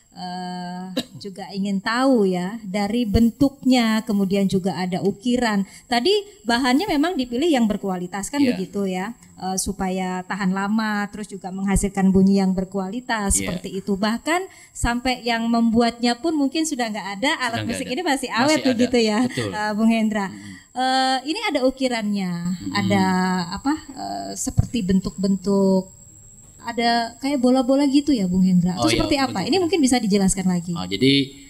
juga ingin tahu ya dari bentuknya, kemudian juga ada ukiran. Tadi bahannya memang dipilih yang berkualitas kan begitu ya, supaya tahan lama, terus juga menghasilkan bunyi yang berkualitas seperti itu. Bahkan sampai yang membuatnya pun mungkin sudah nggak ada, alat musik ini masih awet begitu ya, Bung Hendra. Ini ada ukirannya, ada apa? Seperti bentuk-bentuk. Ada kayak bola-bola gitu ya Bung Hendra, atau seperti apa? Ini mungkin bisa dijelaskan lagi. Jadi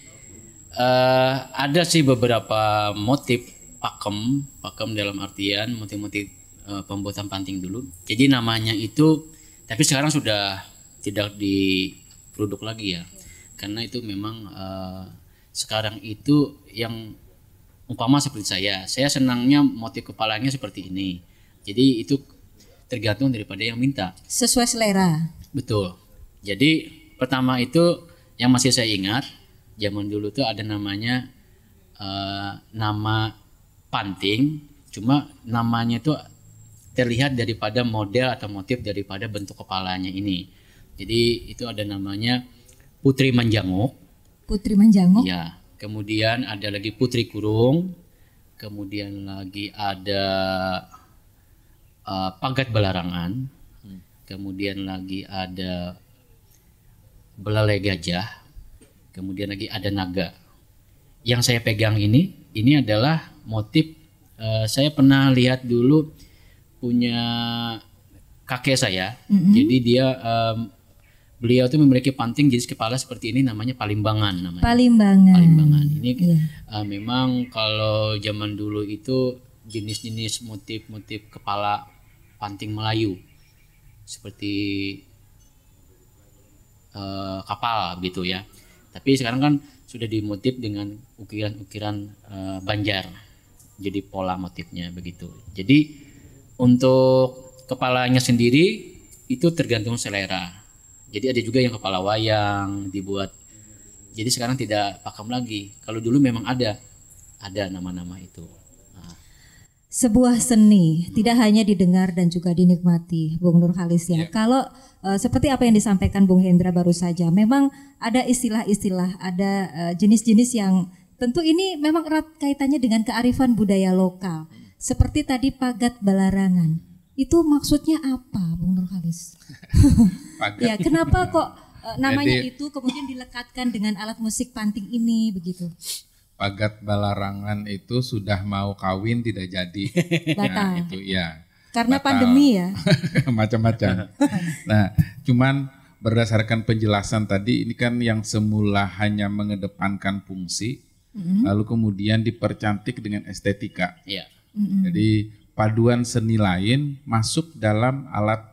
ada sih beberapa motif pakem dalam artian motif-motif pembuatan panting dulu. Jadi namanya itu, tapi sekarang sudah tidak diproduk lagi ya, karena itu memang sekarang itu yang umpama seperti saya senangnya motif kepalanya seperti ini. Jadi itu tergantung daripada yang minta. Sesuai selera. Betul. Jadi pertama itu yang masih saya ingat, zaman dulu tuh ada namanya nama panting, cuma namanya itu terlihat daripada model atau motif daripada bentuk kepalanya ini. Jadi itu ada namanya Putri Manjanguk. Putri Manjanguk. Ya. Kemudian ada lagi Putri Kurung. Kemudian lagi ada Pagat Belarangan, kemudian lagi ada Belalai Gajah, kemudian lagi ada Naga. Yang saya pegang ini adalah motif, saya pernah lihat dulu punya kakek saya, jadi dia beliau itu memiliki panting jenis kepala seperti ini, namanya Palimbangan namanya. Palimbangan. Ini memang kalau zaman dulu itu jenis-jenis motif-motif kepala panting Melayu seperti kapal gitu ya. Tapi sekarang kan sudah dimotif dengan ukiran-ukiran Banjar. Jadi pola motifnya begitu. Jadi untuk kepalanya sendiri itu tergantung selera. Jadi ada juga yang kepala wayang dibuat. Jadi sekarang tidak pakem lagi. Kalau dulu memang ada nama-nama itu. Sebuah seni tidak hanya didengar dan juga dinikmati, Bung Nurhalis ya. Kalau seperti apa yang disampaikan Bung Hendra baru saja, memang ada istilah-istilah, ada jenis-jenis yang tentu ini memang erat kaitannya dengan kearifan budaya lokal. Seperti tadi Pagat Belarangan, itu maksudnya apa, Bung Nurhalis? Ya, kenapa kok namanya itu kemudian dilekatkan dengan alat musik panting ini begitu? Pagat Belarangan itu sudah mau kawin tidak jadi. Batal. Nah, itu ya. Karena batal. Pandemi ya. Macam-macam. Nah, cuman berdasarkan penjelasan tadi, ini kan yang semula hanya mengedepankan fungsi, lalu kemudian dipercantik dengan estetika. Jadi paduan seni lain masuk dalam alat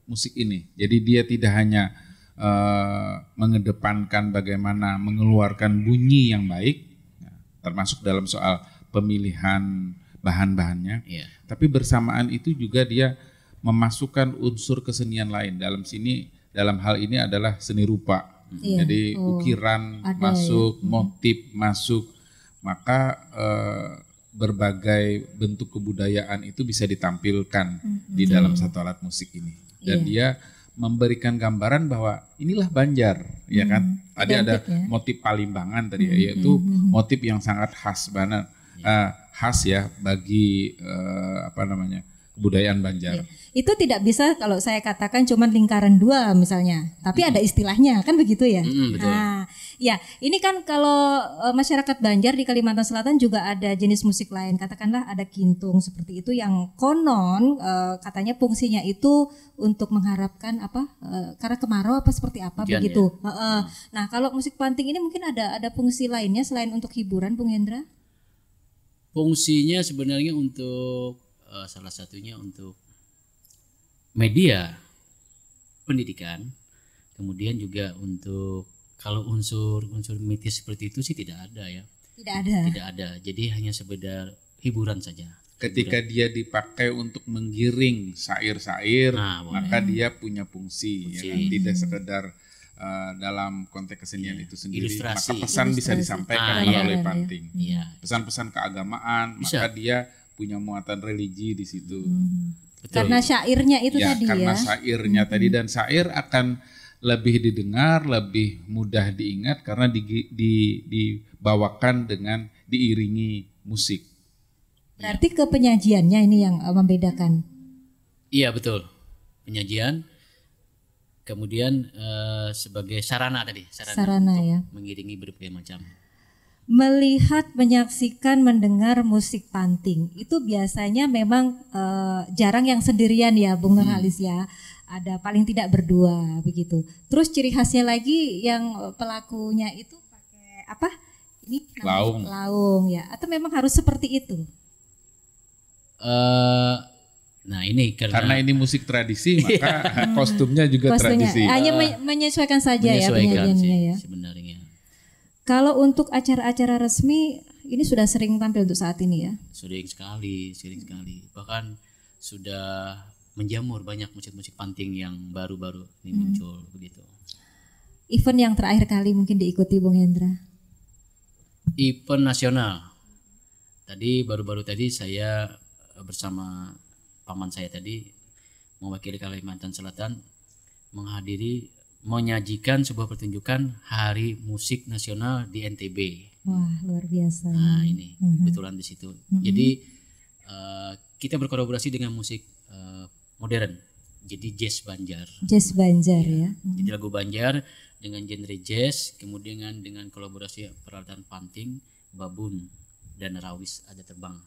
musik ini. Jadi dia tidak hanya mengedepankan bagaimana mengeluarkan bunyi yang baik, termasuk dalam soal pemilihan bahan-bahannya, tapi bersamaan itu juga dia memasukkan unsur kesenian lain. Dalam hal ini adalah seni rupa. Jadi ukiran masuk, motif masuk, maka berbagai bentuk kebudayaan itu bisa ditampilkan di dalam satu alat musik ini. Dan dia memberikan gambaran bahwa inilah Banjar, ya kan? Tadi ada motif Palimbangan tadi, yaitu motif yang sangat khas banget, khas ya bagi kebudayaan Banjar. Itu tidak bisa kalau saya katakan cuma lingkaran dua misalnya, tapi ada istilahnya kan begitu ya. Betul. Nah, ya ini kan kalau masyarakat Banjar di Kalimantan Selatan juga ada jenis musik lain, katakanlah ada kintung seperti itu yang konon katanya fungsinya itu untuk mengharapkan karena kemarau apa seperti apa hujan, begitu. Ya? Nah kalau musik panting ini mungkin ada fungsi lainnya selain untuk hiburan, Bung Hendra? Fungsinya sebenarnya untuk salah satunya untuk media pendidikan, kemudian juga untuk kalau unsur mitis seperti itu sih tidak ada ya. Tidak ada. Jadi hanya sekedar hiburan saja. Ketika dia dipakai untuk menggiring syair-syair, maka dia punya fungsi. Ya kan? Tidak sekedar dalam konteks kesenian itu sendiri, Ilustrasi. maka pesan bisa disampaikan melalui panting. Pesan-pesan keagamaan, Bisa. maka dia punya muatan religi di situ. Betul. Karena syairnya itu tadi karena ya. syairnya tadi, dan syair akan lebih didengar, lebih mudah diingat karena dibawakan dengan diiringi musik. Berarti ke penyajiannya ini yang membedakan. Iya betul, penyajian. Kemudian sebagai sarana tadi, Sarana untuk ya. mengiringi berbagai macam. Melihat, menyaksikan, mendengar musik panting itu biasanya memang jarang yang sendirian ya, Bung Nurhalis ya. Ada paling tidak berdua begitu. Terus ciri khasnya lagi yang pelakunya itu pakai apa? Ini Laung. Laung ya. Atau memang harus seperti itu? Nah ini Karena ini musik tradisi, maka kostumnya juga Kostumnya tradisi. hanya menyesuaikan saja ya menyesuaikan penyajiannya sih ya. sebenarnya. Kalau untuk acara-acara resmi ini sudah sering tampil untuk saat ini ya. Sering sekali. Bahkan sudah menjamur banyak musik-musik panting yang baru-baru ini muncul begitu. Event yang terakhir kali mungkin diikuti Bung Hendra. Event nasional. Tadi baru-baru tadi saya bersama paman saya tadi mewakili Kalimantan Selatan menyajikan sebuah pertunjukan Hari Musik Nasional di NTB. Wah, luar biasa. Nah ini kebetulan di situ. Jadi kita berkolaborasi dengan musik modern. Jadi jazz Banjar. Jazz Banjar ya. Jadi lagu Banjar dengan genre jazz, kemudian dengan kolaborasi peralatan panting, babun dan rawis ada terbang.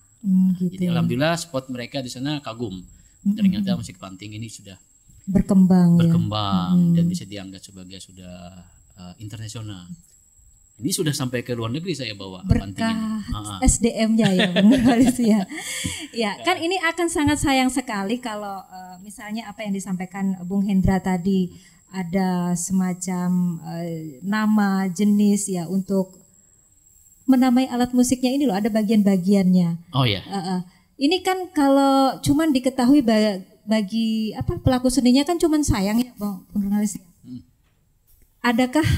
Gitu. Jadi alhamdulillah spot mereka di sana kagum. Ternyata musik panting ini sudah berkembang ya. Dan bisa dianggap sebagai sudah internasional. Ini sudah sampai ke luar negeri saya bawa panting ini. Berkah SDM-nya ya Bung Nurhalis ya. Ya, kan ini akan sangat sayang sekali kalau misalnya apa yang disampaikan Bung Hendra tadi ada semacam nama jenis ya untuk menamai alat musiknya ini loh, ada bagian-bagiannya. Oh ya. Ini kan kalau cuman diketahui bagi apa pelaku seninya kan cuman sayang ya Bang Nurhalis. Adakah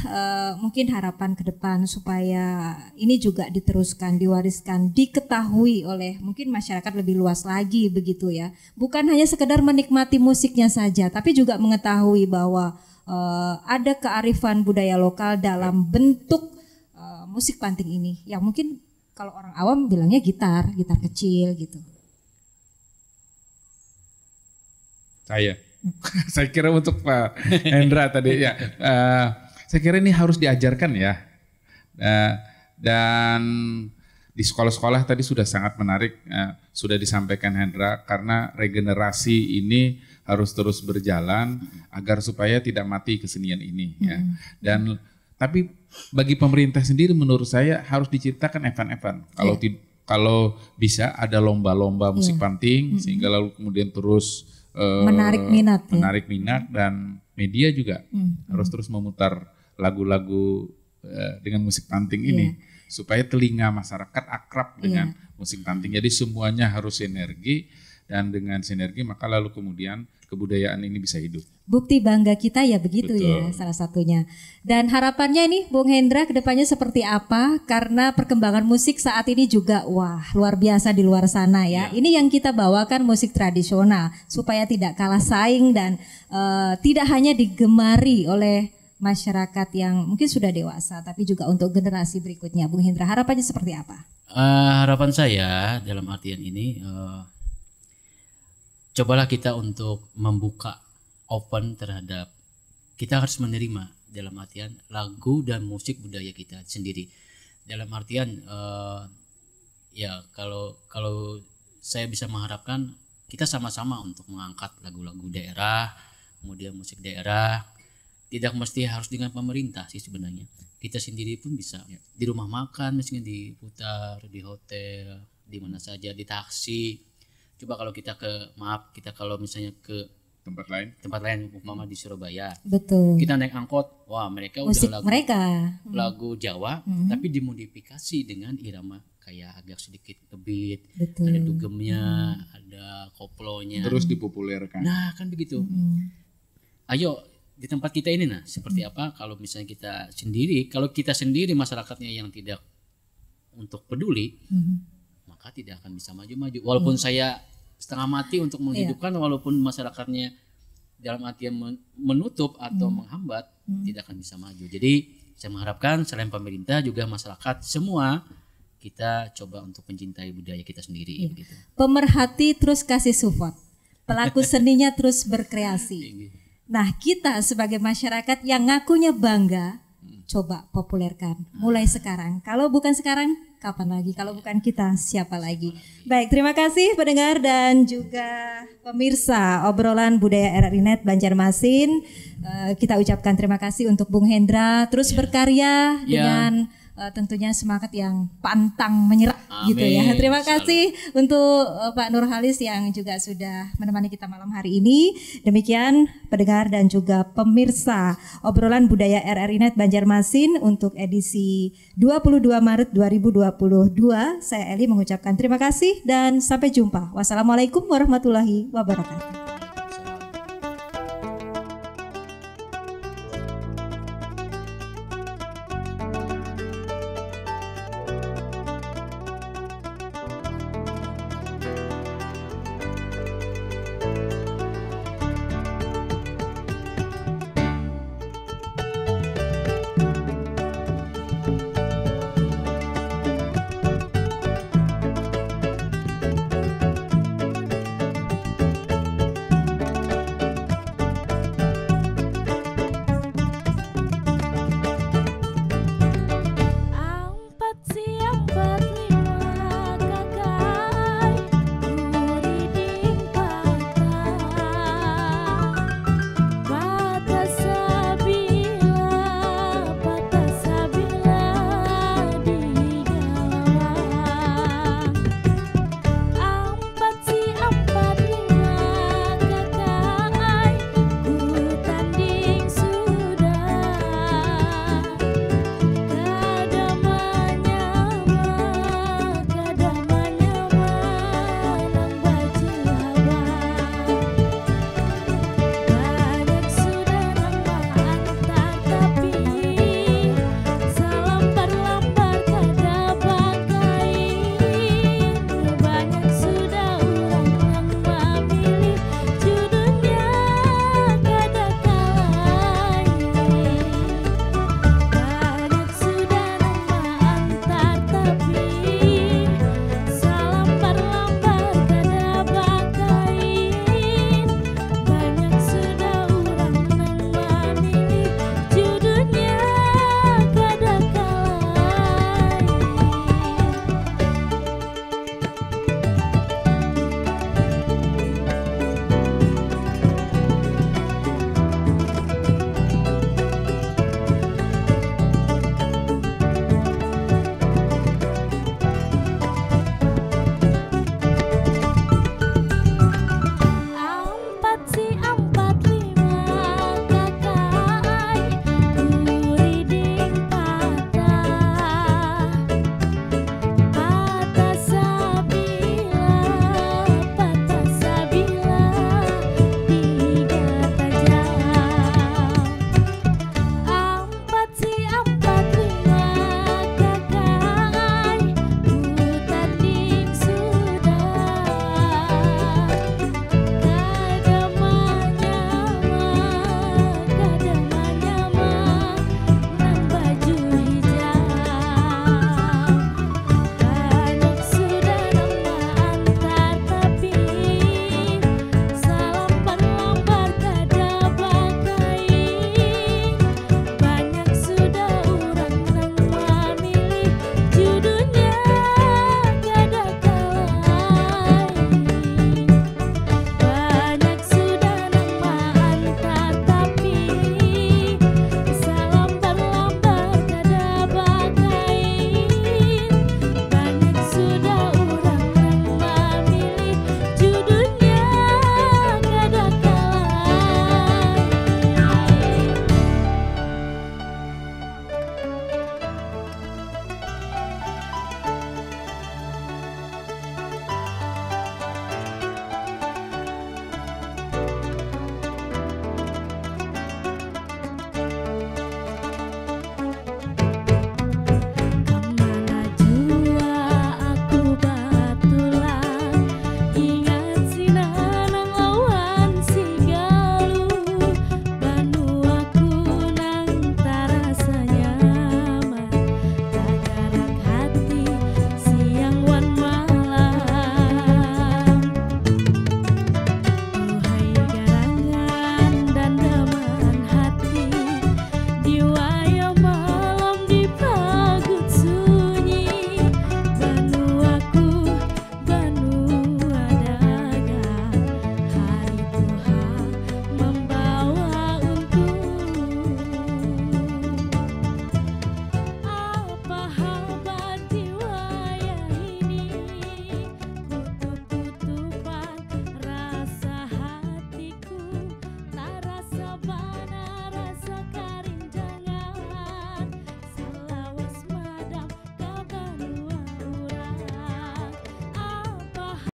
mungkin harapan ke depan supaya ini juga diteruskan, diwariskan, diketahui oleh mungkin masyarakat lebih luas lagi begitu ya. Bukan hanya sekedar menikmati musiknya saja, tapi juga mengetahui bahwa ada kearifan budaya lokal dalam bentuk musik panting ini. Yang mungkin kalau orang awam bilangnya gitar kecil gitu. Saya kira untuk Pak Hendra tadi ya, saya kira ini harus diajarkan ya, dan di sekolah-sekolah tadi sudah sangat menarik, sudah disampaikan Hendra, karena regenerasi ini harus terus berjalan agar supaya tidak mati kesenian ini ya. Dan tapi bagi pemerintah sendiri menurut saya harus diciptakan event-event. Kalau bisa ada lomba-lomba musik panting sehingga lalu kemudian terus menarik minat dan media juga harus terus memutar lagu-lagu dengan musik panting ini supaya telinga masyarakat akrab dengan musik panting. Jadi semuanya harus sinergi, dan dengan sinergi maka lalu kemudian kebudayaan ini bisa hidup. Bukti bangga kita ya begitu. Betul. Ya salah satunya. Dan harapannya nih Bung Hendra kedepannya seperti apa? Karena perkembangan musik saat ini juga wah luar biasa di luar sana ya. Ini yang kita bawakan musik tradisional supaya tidak kalah saing dan tidak hanya digemari oleh masyarakat yang mungkin sudah dewasa, tapi juga untuk generasi berikutnya. Bung Hendra, harapannya seperti apa? Harapan saya dalam artian ini cobalah kita untuk membuka open terhadap, kita harus menerima dalam artian lagu dan musik budaya kita sendiri. Dalam artian ya kalau saya bisa mengharapkan kita sama-sama untuk mengangkat lagu-lagu daerah, kemudian musik daerah, tidak mesti harus dengan pemerintah sih sebenarnya. Kita sendiri pun bisa di rumah makan, misalnya diputar di hotel, di mana saja, di taksi. Coba kalau kita kalau misalnya ke tempat lain umpama di Surabaya. Betul. Kita naik angkot, wah mereka musik udah lagu Jawa tapi dimodifikasi dengan irama kayak agak sedikit ngebeat, ada dugemnya, ada koplonya. Terus dipopulerkan. Nah, kan begitu. Ayo di tempat kita ini seperti apa kalau misalnya kita sendiri masyarakatnya yang tidak untuk peduli, maka tidak akan bisa maju-maju. Walaupun saya setengah mati untuk menghidupkan, walaupun masyarakatnya dalam artian menutup atau menghambat, tidak akan bisa maju. Jadi saya mengharapkan selain pemerintah juga masyarakat semua kita coba untuk mencintai budaya kita sendiri. Begitu. Pemerhati terus kasih support, pelaku seninya terus berkreasi. Nah kita sebagai masyarakat yang ngakunya bangga, coba populerkan mulai sekarang. Kalau bukan sekarang, kapan lagi? Kalau bukan kita, siapa lagi? Baik, terima kasih pendengar dan juga pemirsa obrolan budaya RRI.net Banjarmasin. Kita ucapkan terima kasih untuk Bung Hendra terus berkarya dengan tentunya semangat yang pantang menyerah. Amin. Gitu ya. Terima kasih untuk Pak Nurhalis yang juga sudah menemani kita malam hari ini. Demikian pendengar dan juga pemirsa obrolan budaya RRI.net Banjarmasin untuk edisi 22 Maret 2022. Saya Eli mengucapkan terima kasih dan sampai jumpa. Wassalamualaikum warahmatullahi wabarakatuh.